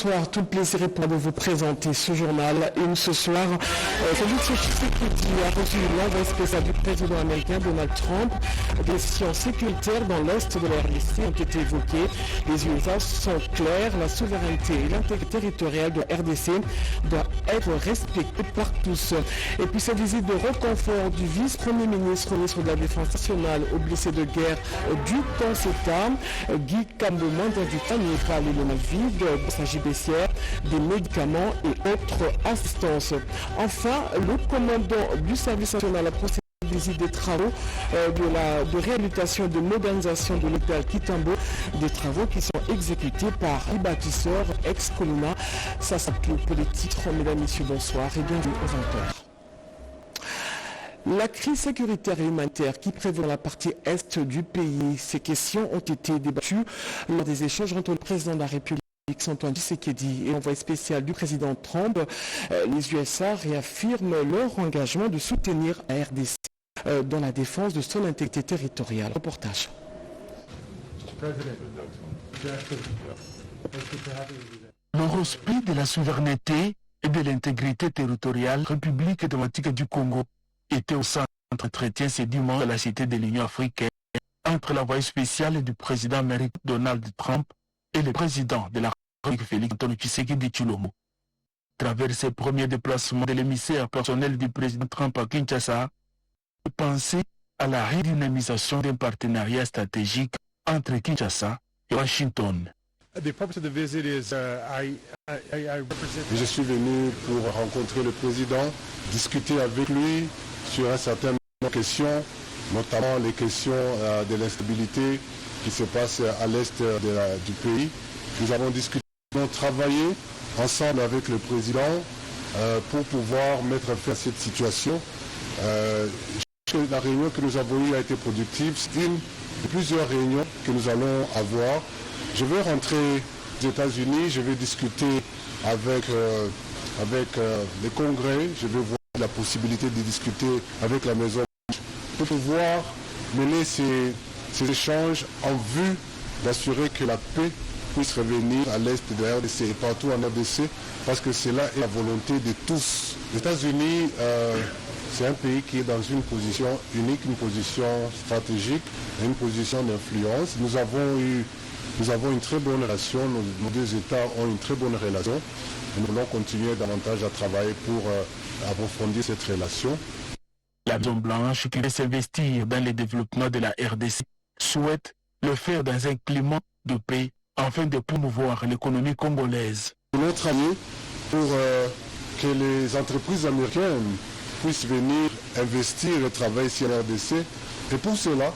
Bonsoir, tout le plaisir est pour de vous présenter ce journal. Et ce soir, Félix Tshisekedi a reçu l'envoi spécial du président américain Donald Trump. Des questions sécuritaires dans l'est de la RDC ont été évoquées. Les USA sont clairs, la souveraineté et l'intégrité territoriale de la RDC doivent être respectées par tous. Et puis cette visite de reconfort du vice-premier ministre, ministre de la Défense nationale aux blessés de guerre du Conseil, Guy Kambo-Mandavita, n'est pas allé le mal vide, il s'agit des médicaments et autres assistances. Enfin, le commandant du service national a procédé à la visite des travaux de réhabilitation et de modernisation de l'hôpital Kitambo, des travaux qui sont exécutés par les bâtisseurs ex-Coluna. Ça, c'est tout pour les titres. Mesdames, Messieurs, bonsoir et bienvenue aux 20h. La crise sécuritaire et humanitaire qui prévaut dans la partie est du pays, ces questions ont été débattues lors des échanges entre le président de la République Antoine Tshisekedi et l'envoyé spécial du président Trump. Les USA réaffirment leur engagement de soutenir la RDC dans la défense de son intégrité territoriale. Reportage. Le respect de la souveraineté et de l'intégrité territoriale République démocratique du Congo était au centre entretien ce dimanche à la Cité de l'Union africaine entre l'envoyé spécial du président américain Donald Trump et le président de la République Félix Antoine Tshisekedi Tshilombo. À travers ses premiers déplacements de l'émissaire personnel du président Trump à Kinshasa, penser à la redynamisation d'un partenariat stratégique entre Kinshasa et Washington. Je suis venu pour rencontrer le président, discuter avec lui sur un certain nombre de questions, notamment les questions de l'instabilité qui se passe à l'est du pays. Nous avons discuté, nous avons travaillé ensemble avec le président pour pouvoir mettre fin à cette situation. La réunion que nous avons eue a été productive. C'est une de plusieurs réunions que nous allons avoir. Je vais rentrer aux États-Unis, je vais discuter avec le Congrès, je vais voir la possibilité de discuter avec la Maison Blanche pour pouvoir mener ces échanges en vue d'assurer que la paix puisse revenir à l'est de la RDC et partout en RDC, parce que cela est la volonté de tous. Les États-Unis, c'est un pays qui est dans une position unique, une position stratégique, une position d'influence. Nous avons une très bonne relation, nos deux États ont une très bonne relation. Et nous allons continuer davantage à travailler pour approfondir cette relation. La Maison Blanche, qui veut s'investir dans le développement de la RDC, souhaite le faire dans un climat de paix afin de promouvoir l'économie congolaise. Notre ami, pour que les entreprises américaines puissent venir investir et travailler ici en RDC, et pour cela,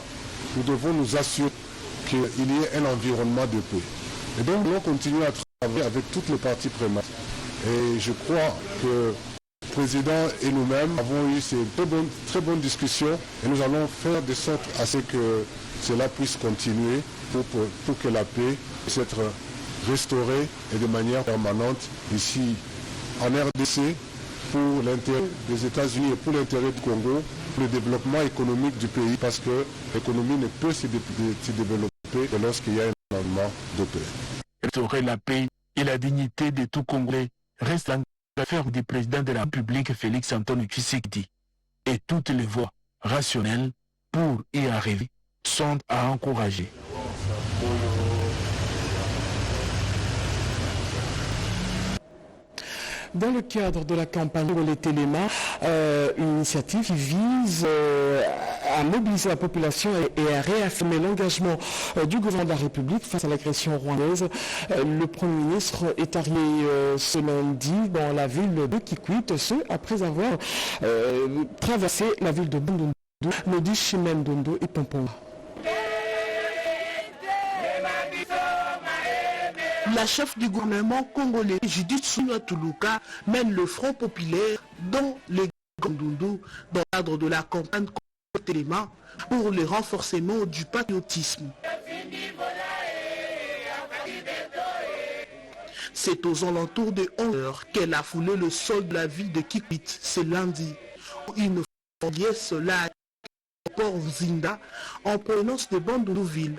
nous devons nous assurer qu'il y ait un environnement de paix. Et donc, nous allons continuer à travailler avec toutes les parties prenantes. Et je crois que le président et nous-mêmes avons eu ces très bonnes discussions et nous allons faire de sorte à ce que cela puisse continuer pour que la paix puisse être restaurée et de manière permanente ici en RDC pour l'intérêt des États-Unis et pour l'intérêt du Congo, pour le développement économique du pays, parce que l'économie ne peut se développer que lorsqu'il y a un environnement de paix. Restaurer la paix et la dignité de tout Congolais reste l'affaire du président de la République Félix Antoine Tshisekedi. Et toutes les voies rationnelles pour y arriver sont à encourager. Dans le cadre de la campagne Relais Téléma, une initiative qui vise à mobiliser la population et à réaffirmer l'engagement du gouvernement de la République face à l'agression rwandaise. Le Premier ministre est arrivé ce lundi dans la ville de Kikwit, ce après avoir traversé la ville de Bandundu, Lodi Chimène Dondo et Pomponga. La chef du gouvernement congolais, Judith Suminwa Tuluka, mène le Front populaire dans les Bandundu dans le cadre de la campagne Téléma pour le renforcement du patriotisme. C'est aux alentours de 11h qu'elle a foulé le sol de la ville de Kikwit ce lundi, où une liesse là au port Zinda en provenance de Bandundu-ville.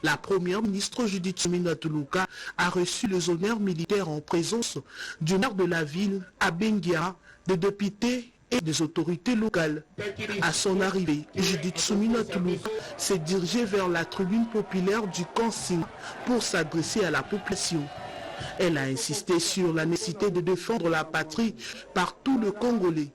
La première ministre Judith Suminwa Tuluka a reçu les honneurs militaires en présence du maire de la ville, Abenguia, des députés et des autorités locales. À son arrivée, Judith Suminwa Tuluka s'est dirigée vers la tribune populaire du camp Singa pour s'adresser à la population. Elle a insisté sur la nécessité de défendre la patrie par tout le Congolais.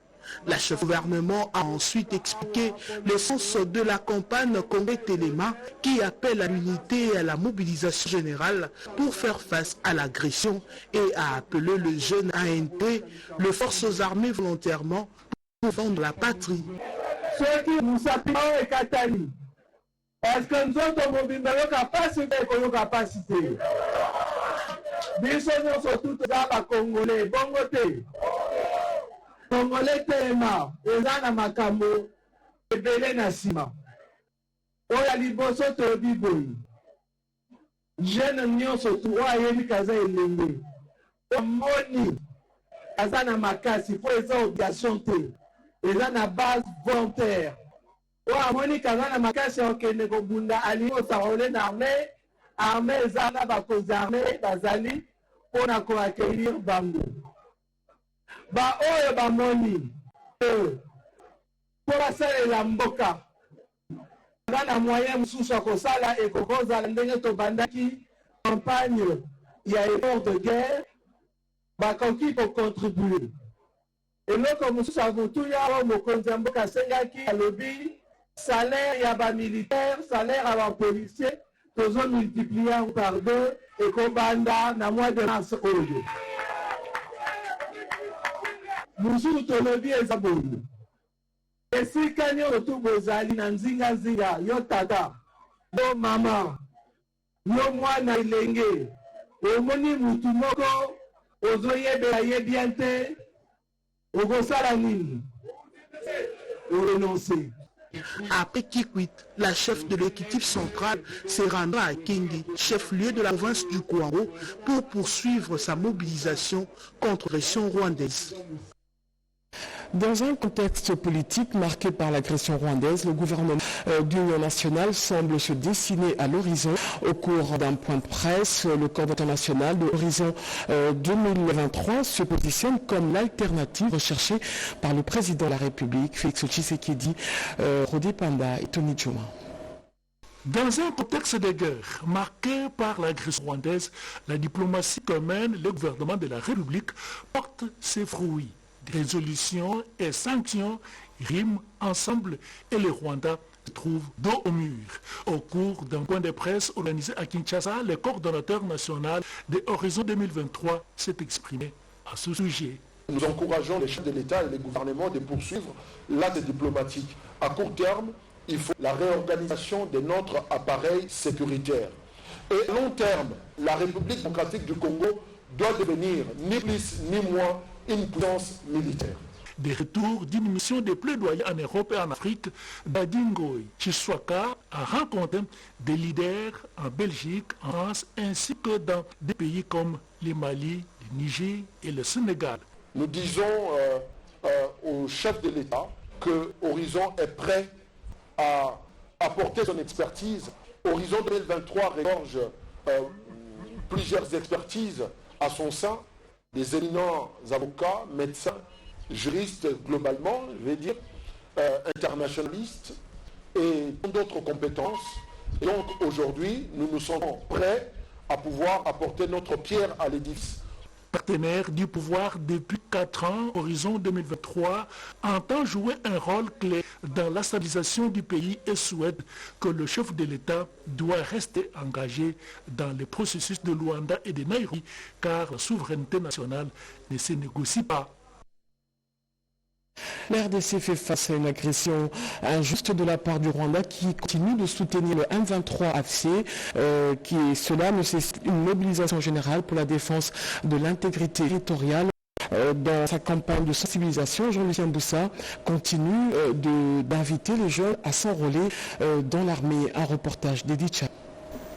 La chef du gouvernement a ensuite expliqué le sens de la campagne Congé-Téléma qui appelle à l'unité et à la mobilisation générale pour faire face à l'agression et a appelé le jeune ANT, les forces armées volontairement, pour défendre la patrie. Ceux qui nous appellent et Katani, parce que nous autres, nous capacité et nos capacités. Nous sommes tous les Congolais, bon côté. Congolais Téléma, Ezana Makambo, Ebele Nasima. Oya liboso to biboyi. Jeune nyonso tuwa yemi kaza elenge. Omoni azana makasi po eza obligation te. Ezana base volontaire. Oya moni kaza na makasi okende kobunda alingo sarole na armée ezana bakozi armée bazali pona ko accueillir bango. Ba oyo bamoni po basalela mboka na moyen mosusu akosala ekokozala ndenge tobandaki campagne ya effort de guerre bakoki kocontribue eloko mosusu akotuya oyo mokonzi ya mboka asengaki alobi salaire ya bamilitaire salaire ya bapolicier tozomultiplie par 2 ekobanda na mois de mars oyo mosusu tolobi eza boye esika nyonso tu bozali na nzinga yo tata yo mama yo mwana elenge omoni mutu moko ozoyebela ye bien te okosala nini orenoncer. Après Kikwit, la chef de l'exécutif central se rendra à Kingi, chef-lieu de la province du Kouaro, pour poursuivre sa mobilisation contre l'agression rwandaise. Dans un contexte politique marqué par l'agression rwandaise, le gouvernement d'union nationale semble se dessiner à l'horizon. Au cours d'un point de presse, le coordinateur national de l'horizon 2023 se positionne comme l'alternative recherchée par le président de la République, Félix Tshisekedi, Rodé Panda et Tony Djoma. Dans un contexte de guerre marqué par l'agression rwandaise, la diplomatie que mène le gouvernement de la République porte ses fruits. Résolutions et sanctions riment ensemble et le Rwanda se trouve dos au mur. Au cours d'un point de presse organisé à Kinshasa, le coordonnateur national de Horizon 2023 s'est exprimé à ce sujet. Nous encourageons les chefs de l'État et les gouvernements de poursuivre l'acte diplomatique. À court terme, il faut la réorganisation de notre appareil sécuritaire. Et à long terme, la République démocratique du Congo doit devenir ni plus ni moins une puissance militaire. Des retours d'une mission de plaidoyer en Europe et en Afrique, Badingo Chiswaka a rencontré des leaders en Belgique, en France, ainsi que dans des pays comme le Mali, le Niger et le Sénégal. Nous disons au chef de l'État que Horizon est prêt à apporter son expertise. Horizon 2023 regorge plusieurs expertises à son sein, des éminents avocats, médecins, juristes globalement, je vais dire, internationalistes et d'autres compétences. Et donc aujourd'hui, nous nous sentons prêts à pouvoir apporter notre pierre à l'édifice. Partenaire du pouvoir depuis 4 ans, Horizon 2023 entend jouer un rôle clé dans la stabilisation du pays et souhaite que le chef de l'État doit rester engagé dans le processus de Luanda et de Nairobi, car la souveraineté nationale ne se négocie pas. La RDC fait face à une agression injuste de la part du Rwanda qui continue de soutenir le M23 AFC, cela nécessite une mobilisation générale pour la défense de l'intégrité territoriale. Dans sa campagne de sensibilisation, Jean-Lucien Boussa continue d'inviter les jeunes à s'enrôler dans l'armée. Un reportage d'Edith Chap.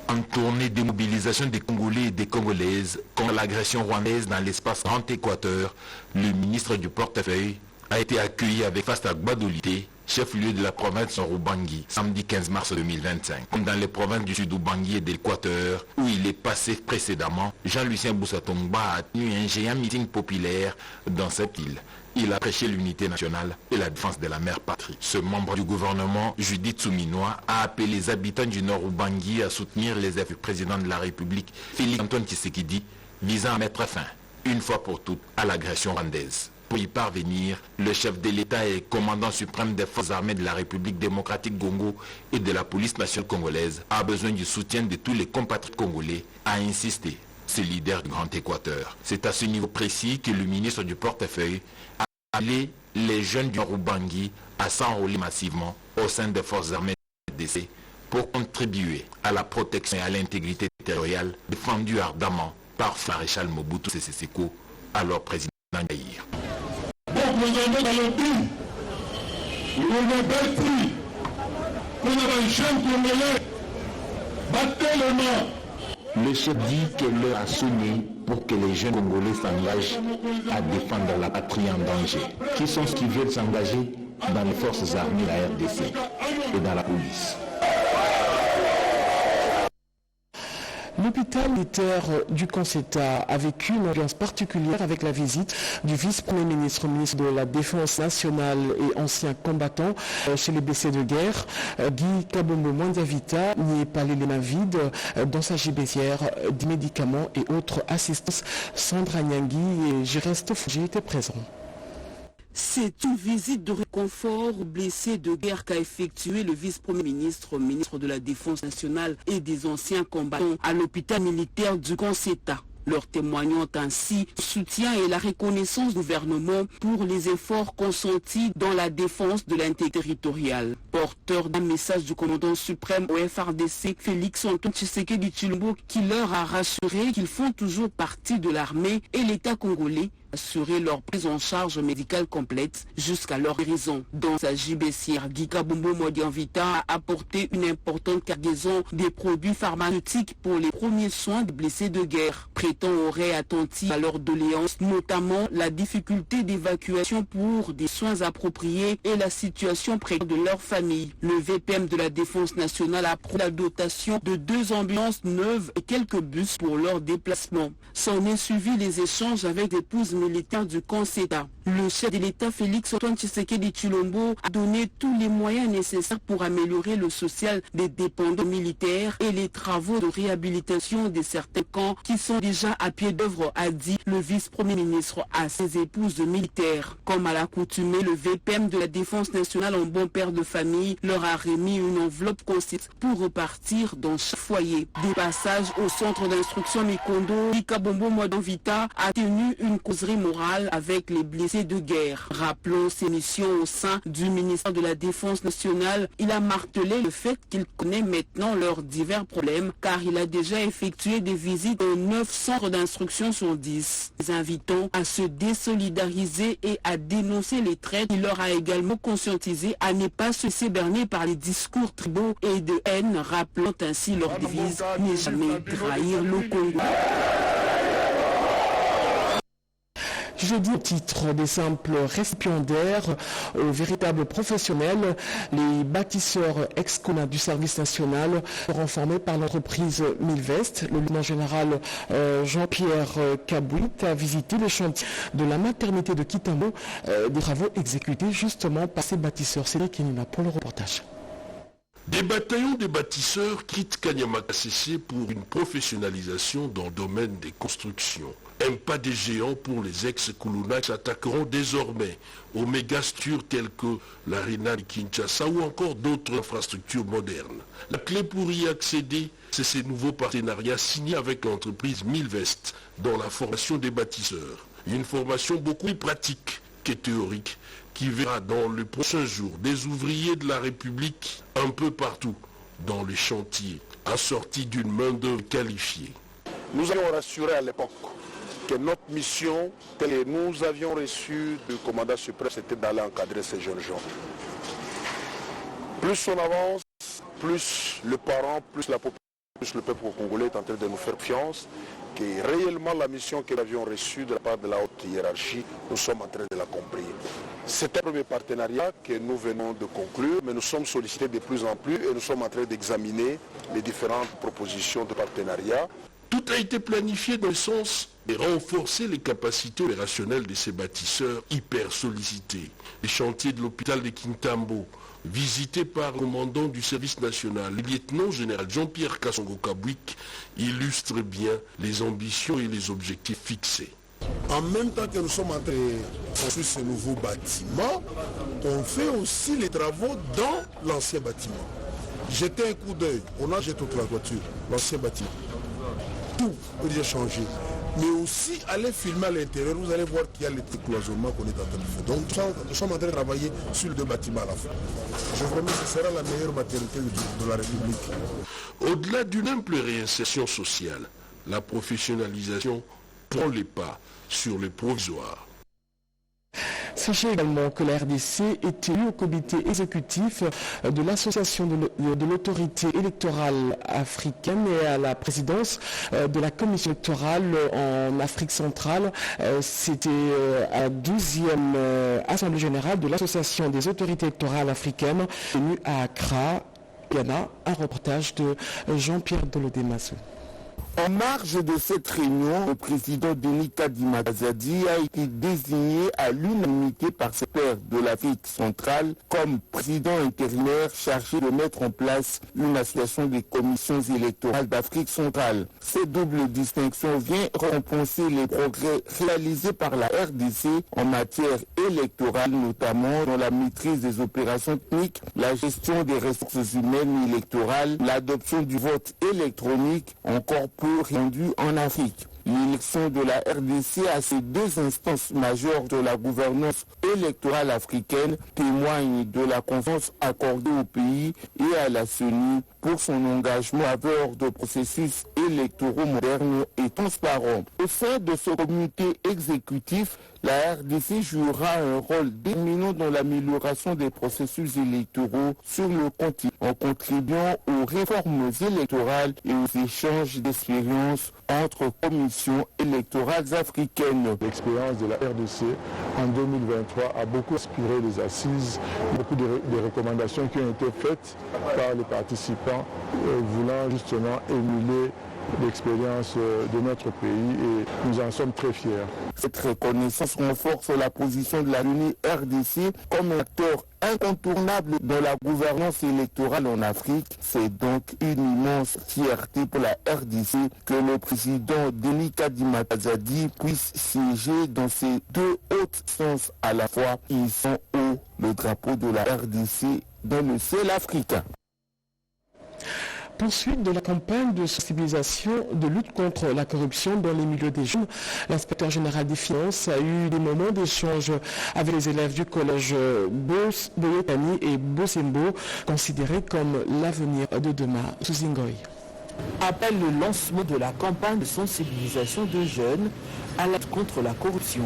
En tournée de mobilisation des Congolais et des Congolaises contre l'agression rwandaise dans l'espace Grand Équateur, le ministre du portefeuille a été accueilli avec faste Gbadolité chef-lieu de la province Ubangi, samedi 15 mars 2025. Comme dans les provinces du sud Ubangi et de l'Équateur, où il est passé précédemment, Jean-Lucien Boussatongba a tenu un géant meeting populaire dans cette île. Il a prêché l'unité nationale et la défense de la mère patrie. Ce membre du gouvernement, Judith Souminois, a appelé les habitants du nord Ubangi à soutenir les efforts du président de la République, Félix Antoine Tshisekedi, visant à mettre fin, une fois pour toutes, à l'agression rwandaise. Pour y parvenir, le chef de l'État et commandant suprême des forces armées de la République démocratique Congo et de la police nationale congolaise a besoin du soutien de tous les compatriotes congolais, a insisté ce leader du Grand Équateur. C'est à ce niveau précis que le ministre du portefeuille a appelé les jeunes du Ubangi à s'enrôler massivement au sein des forces armées RDC pour contribuer à la protection et à l'intégrité territoriale défendue ardemment par Maréchal Mobutu Sese Seko, alors président d'Aïr. Le chef dit que l'heure a sonné pour que les jeunes Congolais s'engagent à défendre la patrie en danger. Qui sont ceux qui veulent s'engager dans les forces armées de la RDC et dans la police? L'hôpital militaire du Conseta a vécu une ambiance particulière avec la visite du vice-premier ministre, ministre de la Défense nationale et ancien combattant chez les blessés de guerre. Guy Kabombo Mwandiavita n'y est pas les mains vides dans sa gibecière des médicaments et autres assistances. Sandra Nyangui et Gérest Fougé étaient présents. C'est une visite de réconfort aux blessés de guerre qu'a effectué le vice-premier ministre, ministre de la Défense nationale et des anciens combattants à l'hôpital militaire du Conseta, leur témoignant ainsi le soutien et la reconnaissance du gouvernement pour les efforts consentis dans la défense de l'intégrité territoriale. Porteur d'un message du commandant suprême au FRDC, Félix Antoine Tshisekedi Tshilombo, qui leur a rassuré qu'ils font toujours partie de l'armée et l'État congolais, assurer leur prise en charge médicale complète jusqu'à leur guérison. Dans sa gibecière, Guy Kabombo Mwandiavita a apporté une importante cargaison des produits pharmaceutiques pour les premiers soins des blessés de guerre, prêtant oreille attentive à leurs doléances, notamment la difficulté d'évacuation pour des soins appropriés et la situation précaire de leur famille. Le VPM de la Défense nationale a approuvé la dotation de 2 ambulances neuves et quelques bus pour leur déplacement. S'en est suivi les échanges avec l'épouse militaire du Conseta. Le chef de l'État Félix Antoine Tshisekedi Tshilombo a donné tous les moyens nécessaires pour améliorer le social des dépendants militaires et les travaux de réhabilitation de certains camps qui sont déjà à pied d'œuvre, a dit le vice-premier ministre à ses épouses militaires. Comme à l'accoutumée, le VPM de la Défense nationale en bon père de famille leur a remis une enveloppe consiste pour repartir dans chaque foyer. Des passages au centre d'instruction Mikondo, Kabombo Mwandiavita a tenu une causerie morale avec les blessés de guerre. Rappelons ses missions au sein du ministère de la Défense nationale. Il a martelé le fait qu'il connaît maintenant leurs divers problèmes car il a déjà effectué des visites aux 9 centres d'instruction sur 10. Les invitons à se désolidariser et à dénoncer les traites. Il leur a également conscientisé à ne pas se laisser berner par les discours tribaux et de haine, rappelant ainsi leur devise « Ne jamais trahir le Congo ». Jeudi, au titre des simples récipiendaires aux véritables professionnels, les bâtisseurs ex-CONA du service national seront formés par l'entreprise Milvest. Le lieutenant général Jean-Pierre Kabouit a visité le chantier de la maternité de Kitambo, des travaux exécutés justement par ces bâtisseurs. C'est Kenina pour le reportage. Des bataillons de bâtisseurs quittent Kanyama-Kasese pour une professionnalisation dans le domaine des constructions. Un pas des géants pour les ex-Kuluna qui s'attaqueront désormais aux mégastructures telles que l'Arena de Kinshasa ou encore d'autres infrastructures modernes. La clé pour y accéder, c'est ces nouveaux partenariats signés avec l'entreprise Milvest dans la formation des bâtisseurs. Une formation beaucoup plus pratique que théorique qui verra dans le prochain jour des ouvriers de la République un peu partout dans les chantiers, assortis d'une main-d'œuvre qualifiée. Nous avions rassuré à l'époque que notre mission, telle que nous avions reçu du commandant suprême, c'était d'aller encadrer ces jeunes gens. Plus on avance, plus le parent, plus la population, plus le peuple congolais est en train de nous faire confiance que réellement la mission que nous avions reçue de la part de la haute hiérarchie, nous sommes en train de l'accomplir. C'est un premier partenariat que nous venons de conclure, mais nous sommes sollicités de plus en plus et nous sommes en train d'examiner les différentes propositions de partenariat. Tout a été planifié dans le sens de renforcer les capacités opérationnelles de ces bâtisseurs hyper sollicités. Les chantiers de l'hôpital de Kintambo, visité par le commandant du service national, le lieutenant-général Jean-Pierre Kassongo-Kabwik, illustre bien les ambitions et les objectifs fixés. En même temps que nous sommes en train de construire ce nouveau bâtiment, on fait aussi les travaux dans l'ancien bâtiment. Jetez un coup d'œil, on a jeté toute la voiture, l'ancien bâtiment. Tout peut déjà changer. Mais aussi, allez filmer à l'intérieur, vous allez voir qu'il y a les cloisonnements qu'on est en train de faire. Donc nous sommes en train de travailler sur les deux bâtiments à la fois. Je vous remercie, ce sera la meilleure maternité de la République. Au-delà d'une ample réinsertion sociale, la professionnalisation prend les pas sur le provisoire. Sachez également que la RDC est élue au comité exécutif de l'association de l'autorité électorale africaine et à la présidence de la commission électorale en Afrique centrale. C'était à la 12e assemblée générale de l'association des autorités électorales africaines tenue à Accra, Ghana. Un reportage de Jean-Pierre Dolodemasso. En marge de cette réunion, le président Denis Kadima Azadi a été désigné à l'unanimité par ses pairs de l'Afrique centrale comme président intérimaire chargé de mettre en place une association des commissions électorales d'Afrique centrale. Cette double distinction vient récompenser les progrès réalisés par la RDC en matière électorale, notamment dans la maîtrise des opérations techniques, la gestion des ressources humaines électorales, l'adoption du vote électronique, encore peu rendu en Afrique. L'élection de la RDC à ces deux instances majeures de la gouvernance électorale africaine témoigne de la confiance accordée au pays et à la CENI pour son engagement à faveur de processus électoraux modernes et transparents. Au sein de ce comité exécutif, la RDC jouera un rôle déterminant dans l'amélioration des processus électoraux sur le continent en contribuant aux réformes électorales et aux échanges d'expériences entre commissions électorales africaines. L'expérience de la RDC en 2023 a beaucoup inspiré les assises, beaucoup de recommandations qui ont été faites par les participants voulant justement émuler l'expérience de notre pays et nous en sommes très fiers. Cette reconnaissance renforce la position de la RDC comme un acteur incontournable dans la gouvernance électorale en Afrique. C'est donc une immense fierté pour la RDC que le président Denis Kadima Azadi puisse siéger dans ces deux hautes instances à la fois. Ils sont haut le drapeau de la RDC dans le ciel africain. Poursuite de la campagne de sensibilisation de lutte contre la corruption dans les milieux des jeunes. L'inspecteur général des finances a eu des moments d'échange avec les élèves du collège Boyotani et Bosembo, considérés comme l'avenir de demain. Souzingoy. Après le lancement de la campagne de sensibilisation de jeunes à la lutte contre la corruption,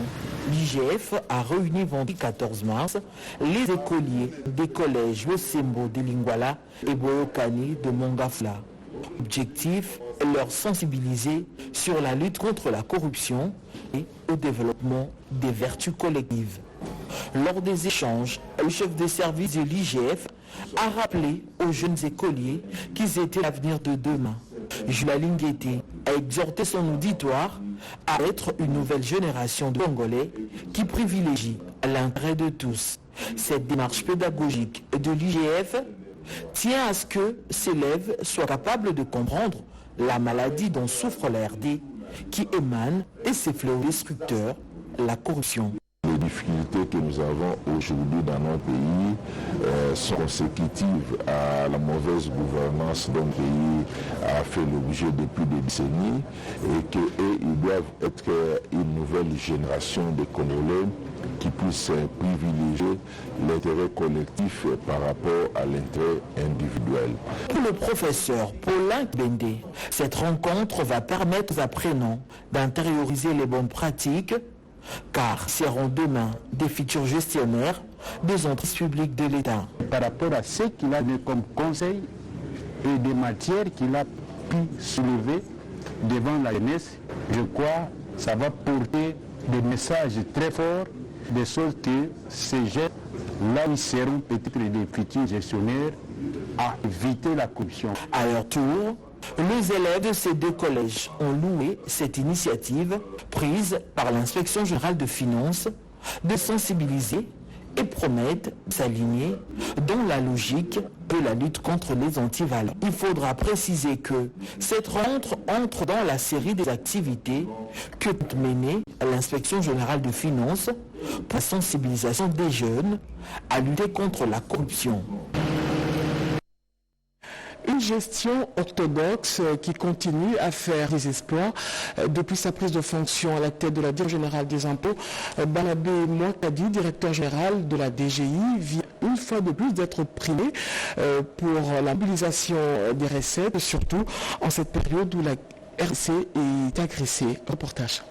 l'IGF a réuni vendredi 14 mars les écoliers des collèges Bosembo de Lingwala et Boyokani de Mongafla. L'objectif est leur sensibiliser sur la lutte contre la corruption et au développement des vertus collectives. Lors des échanges, le chef de service de l'IGF a rappelé aux jeunes écoliers qu'ils étaient l'avenir de demain. Julia Lingueté a exhorté son auditoire à être une nouvelle génération de Congolais qui privilégie l'intérêt de tous. Cette démarche pédagogique de l'IGF tient à ce que ces élèves soient capables de comprendre la maladie dont souffre la RD qui émane de ses fléaux destructeurs, la corruption. Les difficultés que nous avons aujourd'hui dans notre pays sont consécutives à la mauvaise gouvernance dont le pays a fait l'objet depuis des décennies et qu'ils doivent être une nouvelle génération de Congolais qui puissent privilégier l'intérêt collectif par rapport à l'intérêt individuel. Pour le professeur Paulin Bende, cette rencontre va permettre aux apprenants d'intérioriser les bonnes pratiques car seront demain des futurs gestionnaires des entreprises publiques de l'État. Par rapport à ce qu'il a donné comme conseil et des matières qu'il a pu soulever, devant la jeunesse, je crois que ça va porter des messages très forts, de sorte que ces jeunes, là ils seront peut-être des futurs gestionnaires, à éviter la corruption. À leur tour, les élèves de ces deux collèges ont loué cette initiative prise par l'inspection générale de finances de sensibiliser et promettent de s'aligner dans la logique de la lutte contre les antivaleurs. Il faudra préciser que cette rencontre entre dans la série des activités que peut mener l'inspection générale de finances pour la sensibilisation des jeunes à lutter contre la corruption. Une gestion orthodoxe qui continue à faire des exploits depuis sa prise de fonction à la tête de la Direction générale des impôts. Barnabé Mouakadi, directeur général de la DGI, vient une fois de plus d'être primé pour la mobilisation des recettes, surtout en cette période où la RC est agressée. Reportage.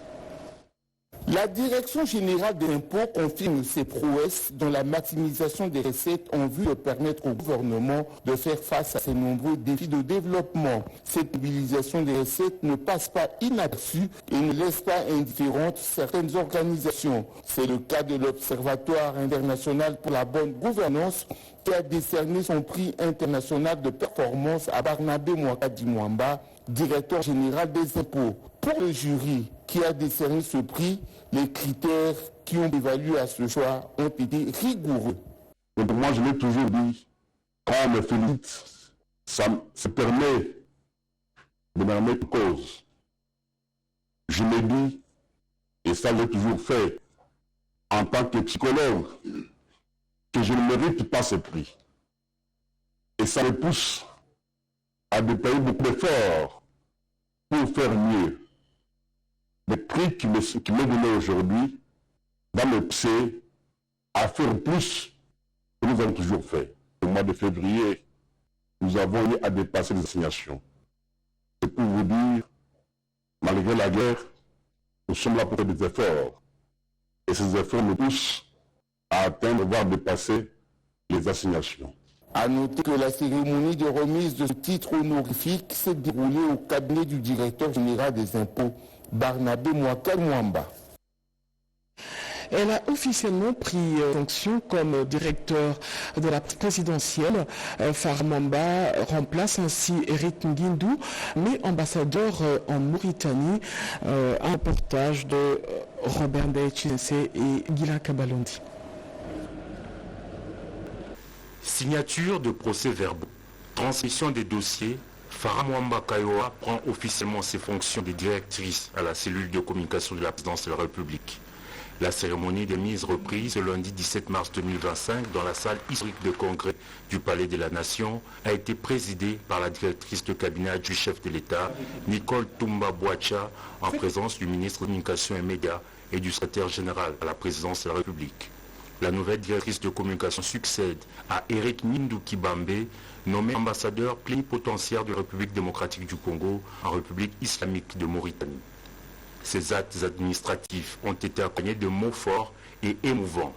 La Direction générale des impôts confirme ses prouesses dans la maximisation des recettes en vue de permettre au gouvernement de faire face à ces nombreux défis de développement. Cette mobilisation des recettes ne passe pas inaperçue et ne laisse pas indifférentes certaines organisations. C'est le cas de l'Observatoire international pour la bonne gouvernance qui a décerné son prix international de performance à Barnabé Mouakadi Mwamba, directeur général des impôts. Pour le jury qui a décerné ce prix, les critères qui ont évalué à ce choix ont été rigoureux. Donc moi, je l'ai toujours dit, quand on me félicite, ça permet de me remettre en cause. Je me dis, et ça j'ai toujours fait, en tant que psychologue, que je ne mérite pas ce prix. Et ça me pousse à déployer beaucoup d'efforts pour faire mieux. Le prix qui m'est donné aujourd'hui va me pousser à faire plus que nous avons toujours fait. Au mois de février, nous avons eu à dépasser les assignations. C'est pour vous dire, malgré la guerre, nous sommes là pour faire des efforts. Et ces efforts nous poussent à atteindre, voire dépasser les assignations. À noter que la cérémonie de remise de ce titre honorifique s'est déroulée au cabinet du directeur général des impôts, Barnabé Mouakadi Mwamba. Elle a officiellement pris fonction comme directeur de la présidentielle. Farah Mwamba remplace ainsi Eric Nguindou, mais ambassadeur en Mauritanie. Un reportage de Robert Ndeye-Chinese et Gila Kabalondi. Signature de procès-verbaux, transmission des dossiers, Farah Mwamba Kayoa prend officiellement ses fonctions de directrice à la cellule de communication de la présidence de la République. La cérémonie de mise reprise le lundi 17 mars 2025 dans la salle historique de congrès du Palais de la Nation a été présidée par la directrice de cabinet du chef de l'État, Nicole Toumba Bouacha, en présence du ministre de la Communication et Médias et du secrétaire général à la présidence de la République. La nouvelle directrice de communication succède à Eric Nguindou Kibambe, nommé ambassadeur plénipotentiaire de la République démocratique du Congo en République islamique de Mauritanie. Ces actes administratifs ont été accompagnés de mots forts et émouvants.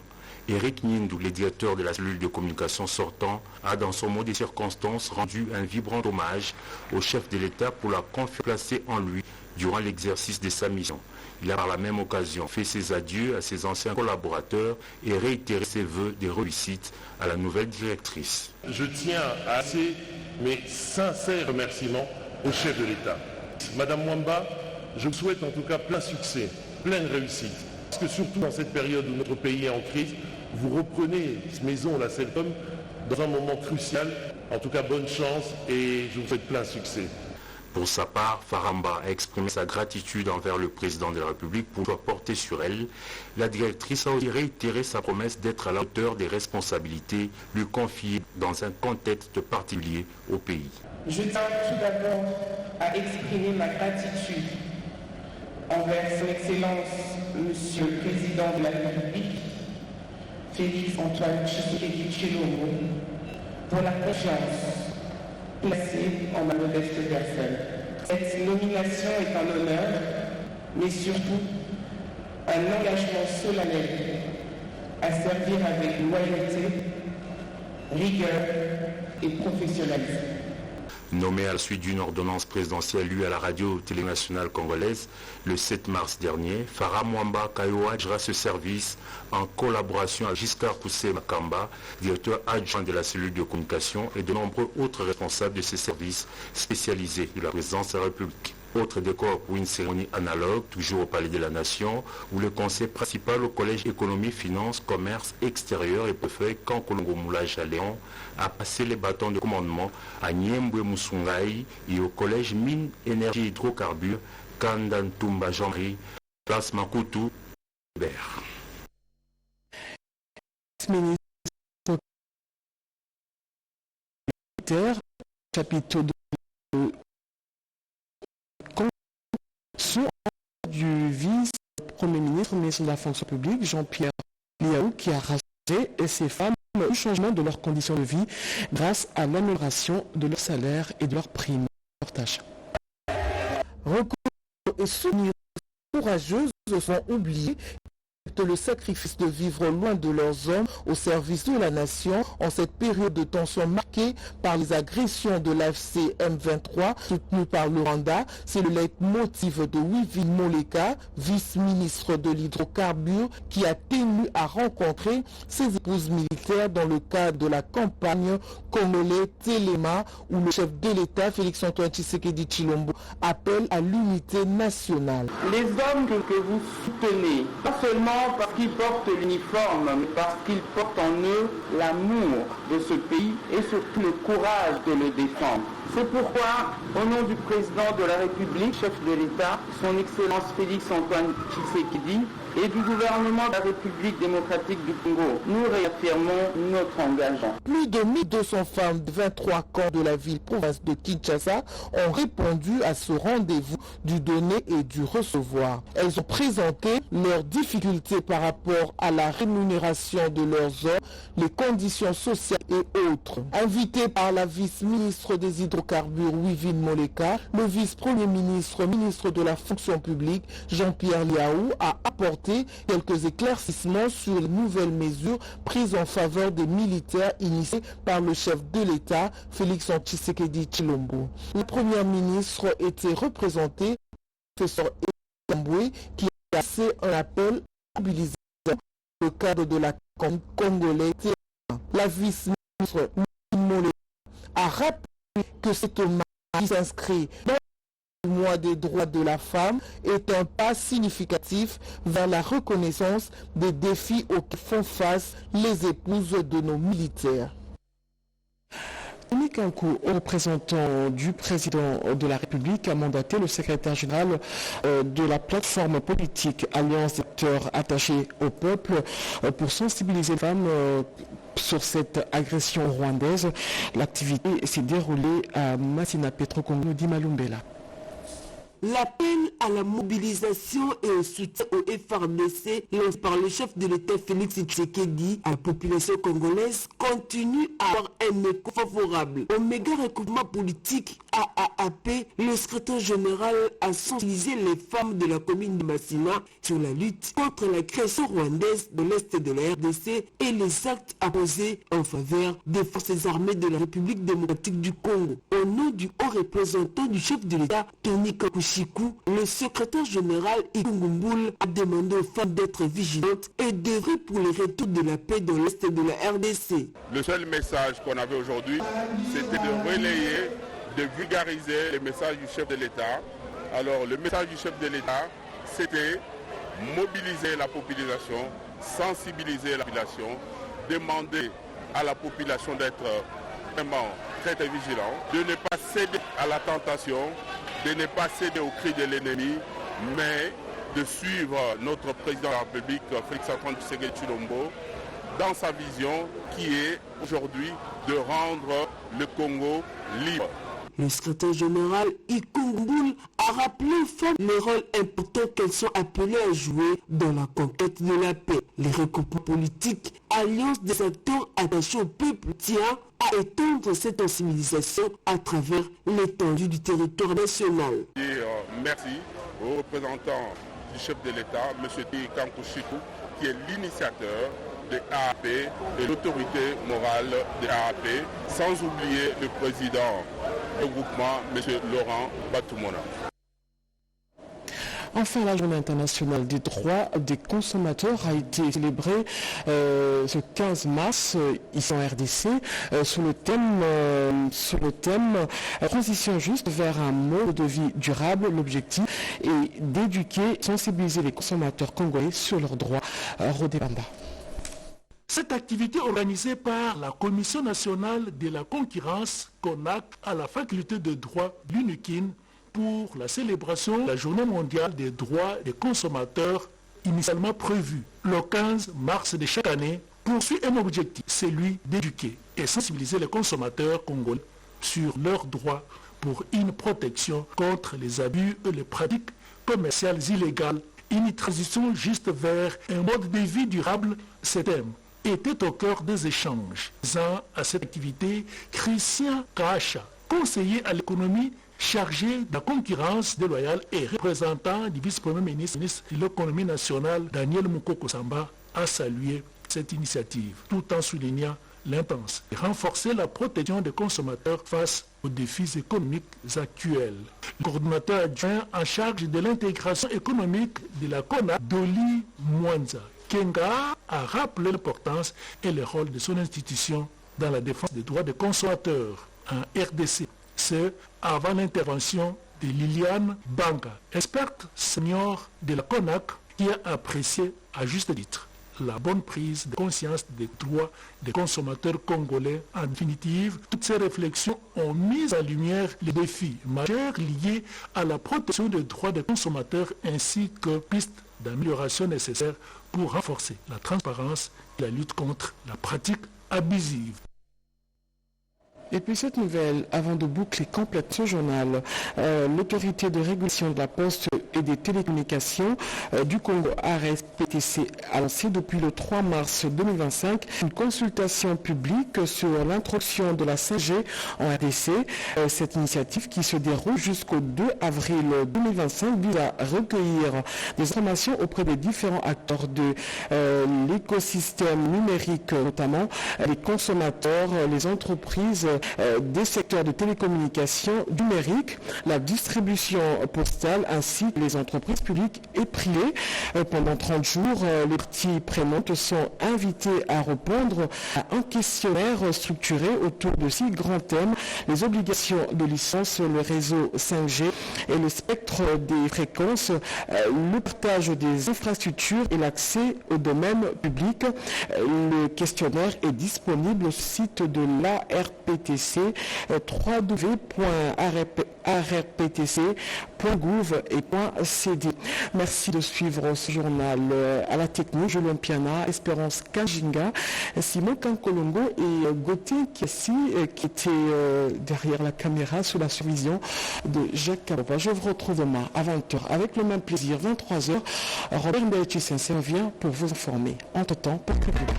Eric Nguindou, le directeur de la cellule de communication sortant, a dans son mot des circonstances rendu un vibrant hommage au chef de l'État pour la confiance placée en lui durant l'exercice de sa mission. Il a par la même occasion fait ses adieux à ses anciens collaborateurs et réitéré ses vœux de réussite à la nouvelle directrice. Je tiens à adresser mes sincères remerciements au chef de l'État. Madame Mwamba, je vous souhaite en tout cas plein succès, pleine réussite. Parce que surtout dans cette période où notre pays est en crise, vous reprenez maison, la CELCOM, dans un moment crucial. En tout cas, bonne chance et je vous souhaite plein succès. Pour sa part, Faramba a exprimé sa gratitude envers le président de la République pour le choix porté sur elle. La directrice a aussi réitéré sa promesse d'être à la hauteur des responsabilités lui confiées dans un contexte particulier au pays. Je tiens tout d'abord à exprimer ma gratitude envers son Excellence, Monsieur le Président de la République, Félix Antoine Tshisekedi Tshilombo, pour la confiance placée en ma modeste personne. Cette nomination est un honneur, mais surtout un engagement solennel à servir avec loyauté, rigueur et professionnalisme. Nommé à la suite d'une ordonnance présidentielle lue à la radio-télé nationale congolaise le 7 mars dernier, Farah Mwamba Kayoa gérera ce service en collaboration avec Giscard Koussé Makamba, directeur adjoint de la cellule de communication, et de nombreux autres responsables de ces services spécialisés de la présidence de la République. Autre décor pour une cérémonie analogue, toujours au Palais de la Nation, où le conseil principal au Collège Économie, Finance, Commerce Extérieur et Préfet Kankolongo Moulage à Léon a passé les bâtons de commandement à Niembwe Moussoungaï et au Collège Mines, Énergie, Hydrocarbures, Kandantumba Jean-Marie, Place Makutu, Hubert. Chapiteau de sous du vice-premier ministre de la fonction publique, Jean-Pierre Liaou, qui a rassuré et ses femmes le changement de leurs conditions de vie grâce à l'amélioration de leur salaire et de leurs primes. Recours et souvenirs courageuses sont oubliés. Le sacrifice de vivre loin de leurs hommes au service de la nation en cette période de tension marquée par les agressions de l'AFC M23 soutenue par le Rwanda. C'est le leitmotiv de Wivin Moleka, vice-ministre de l'hydrocarbure, qui a tenu à rencontrer ses épouses militaires dans le cadre de la campagne congolais Téléma, où le chef de l'État, Félix-Antoine Tshisekedi Tshilombo, appelle à l'unité nationale. Les hommes que vous soutenez, pas seulement parce qu'ils portent l'uniforme, mais parce qu'ils portent en eux l'amour de ce pays et surtout le courage de le défendre. C'est pourquoi, au nom du président de la République, chef de l'État, son Excellence Félix-Antoine Tshisekedi, et du gouvernement de la République démocratique du Congo, nous réaffirmons notre engagement. Plus de 1200 femmes de 23 camps de la ville-province de Kinshasa ont répondu à ce rendez-vous du donner et du recevoir. Elles ont présenté leurs difficultés par rapport à la rémunération de leurs hommes, les conditions sociales et autres. Invité par la vice-ministre des hydrocarbures Wivin Moleka, le vice-premier ministre, ministre de la fonction publique Jean-Pierre Liaou a apporté quelques éclaircissements sur les nouvelles mesures prises en faveur des militaires initiées par le chef de l'État, Félix-Antoine Tshisekedi Tshilombo. La première ministre était représentée par le professeur Etiamboué, qui a lancé un appel à mobiliser dans le cadre de la campagne congolaise. La vice-ministre Moleka a rappelé que cette marche qui s'inscrit dans le mois des droits de la femme est un pas significatif vers la reconnaissance des défis auxquels font face les épouses de nos militaires. Dominique Ankou, représentant du président de la République, a mandaté le secrétaire général de la plateforme politique Alliance des acteurs attachés au peuple pour sensibiliser les femmes sur cette agression rwandaise. L'activité s'est déroulée à Masina Petro Congo d'Imalumbela. L'appel à la mobilisation et au soutien au FARDC lancé par le chef de l'État Félix Tshisekedi à la population congolaise continue à avoir un écho favorable. Au méga recouvrement politique AAP, le secrétaire général a sensibilisé les femmes de la commune de Masina sur la lutte contre la création rwandaise de l'Est de la RDC et les actes à poser en faveur des forces armées de la République démocratique du Congo. Au nom du haut représentant du chef de l'État, Tony Kakushi, le secrétaire général Ikungumbul a demandé aux femmes d'être vigilantes et d'œuvrer pour le retour de la paix dans l'Est de la RDC. Le seul message qu'on avait aujourd'hui, c'était de relayer, de vulgariser les messages du chef de l'État. Alors le message du chef de l'État, c'était mobiliser la population, sensibiliser la population, demander à la population d'être vraiment très vigilant, de ne pas céder à la tentation, de ne pas céder aux cris de l'ennemi, mais de suivre notre président de la République, Félix-Antoine Tshisekedi Tshilombo, dans sa vision qui est aujourd'hui de rendre le Congo libre. Le secrétaire général Ikungumbul a rappelé aux femmes les rôles importants qu'elles sont appelées à jouer dans la conquête de la paix. Les regroupements politiques, alliance des acteurs attachés au peuple, tient à étendre cette sensibilisation à travers l'étendue du territoire national. Merci au représentant du chef de l'État, M. Kankushiku, qui est l'initiateur de AAP et l'autorité morale de AAP, sans oublier le président regroupement, M. Laurent Batoumona. Enfin, la journée internationale des droits des consommateurs a été célébrée ce 15 mars ici en RDC sous le thème transition juste vers un mode de vie durable. L'objectif est d'éduquer, sensibiliser les consommateurs congolais sur leurs droits. Rodé Bamba. Cette activité organisée par la Commission nationale de la concurrence CONAC à la faculté de droit l'UNIKIN pour la célébration de la journée mondiale des droits des consommateurs initialement prévue le 15 mars de chaque année poursuit un objectif, celui d'éduquer et sensibiliser les consommateurs congolais sur leurs droits pour une protection contre les abus et les pratiques commerciales illégales, une transition juste vers un mode de vie durable. Ce thème était au cœur des échanges. À cette activité, Christian Kacha, conseiller à l'économie chargé de la concurrence déloyale et représentant du vice-premier ministre de l'économie nationale, Daniel Moukoko Samba, a salué cette initiative, tout en soulignant l'importance de renforcer la protection des consommateurs face aux défis économiques actuels. Le coordinateur adjoint en charge de l'intégration économique de la CONAC, Doli Mwanza Kenga, a rappelé l'importance et le rôle de son institution dans la défense des droits des consommateurs en RDC. C'est avant l'intervention de Liliane Banga, experte senior de la CONAC, qui a apprécié à juste titre la bonne prise de conscience des droits des consommateurs congolais. En définitive, toutes ces réflexions ont mis en lumière les défis majeurs liés à la protection des droits des consommateurs ainsi que pistes d'amélioration nécessaires pour renforcer la transparence et la lutte contre la pratique abusive. Et puis cette nouvelle, avant de boucler complète ce journal, l'autorité de régulation de la poste et des télécommunications du Congo, ARSPTC, a lancé depuis le 3 mars 2025 une consultation publique sur l'introduction de la 5G en RDC. Cette initiative qui se déroule jusqu'au 2 avril 2025 vise à recueillir des informations auprès des différents acteurs de l'écosystème numérique, notamment les consommateurs, les entreprises, des secteurs de télécommunications numériques, la distribution postale ainsi que les entreprises publiques et privées. Pendant 30 jours, les parties prenantes sont invitées à répondre à un questionnaire structuré autour de 6 grands thèmes: les obligations de licence, le réseau 5G et le spectre des fréquences, le partage des infrastructures et l'accès au domaine public. Le questionnaire est disponible au site de l'ARPTC, www.arrptc.gouv.cd. Merci de suivre ce journal. À la technique, Julien Piana, Espérance Kajinga, Simon Kankolongo et Gauthier Kiesi qui étaient derrière la caméra sous la supervision de Jacques Kaboba. Je vous retrouve demain à 20h avec le même plaisir, 23h. Robert Mbelchi vient pour vous informer. Entre-temps, portez-vous bien.